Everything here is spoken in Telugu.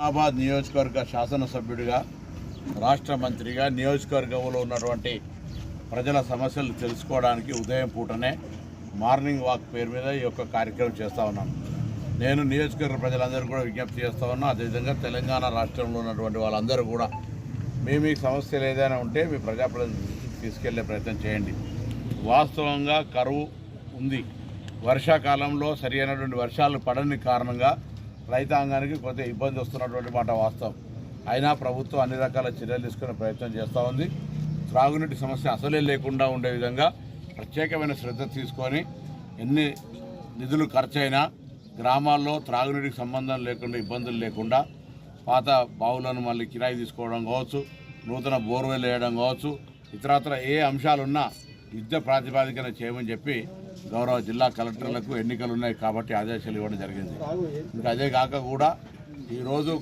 నిజామాబాద్ నియోజకవర్గ శాసనసభ్యుడిగా రాష్ట్ర మంత్రిగా నియోజకవర్గంలో ఉన్నటువంటి ప్రజల సమస్యలు తెలుసుకోవడానికి ఉదయం పూటనే మార్నింగ్ వాక్ పేరు మీద ఈ యొక్క కార్యక్రమం చేస్తూ ఉన్నాను. నేను నియోజకవర్గ ప్రజలందరూ కూడా విజ్ఞప్తి చేస్తూ ఉన్నా. అదేవిధంగా తెలంగాణ రాష్ట్రంలో ఉన్నటువంటి వాళ్ళందరూ కూడా మీ సమస్యలు ఏదైనా ఉంటే మీ ప్రజాప్రతినిధులకు తీసుకెళ్లే ప్రయత్నం చేయండి. వాస్తవంగా కరువు ఉంది. వర్షాకాలంలో సరైనటువంటి వర్షాలు పడని కారణంగా రైతాంగానికి కొంత ఇబ్బంది వస్తున్నటువంటి మాట వాస్తవం. అయినా ప్రభుత్వం అన్ని రకాల చర్యలు తీసుకునే ప్రయత్నం చేస్తూ ఉంది. త్రాగునీటి సమస్య అసలే లేకుండా ఉండే విధంగా ప్రత్యేకమైన శ్రద్ధ తీసుకొని ఎన్ని నిధులు ఖర్చయినా గ్రామాల్లో త్రాగునీటికి సంబంధం లేకుండా ఇబ్బందులు లేకుండా పాత బావులను మళ్ళీ కిరాయి తీసుకోవడం కావచ్చు, నూతన బోర్వెల్ వేయడం కావచ్చు, ఇతరత్ర ఏ అంశాలున్నా యుద్ధ ప్రాతిపాదికన చేయమని చెప్పి గౌరవ జిల్లా కలెక్టర్లకు ఎన్నికలు ఉన్నాయి కాబట్టి ఆదేశాలు ఇవ్వడం జరిగింది. ఇంకా అదే కాక కూడా ఈరోజు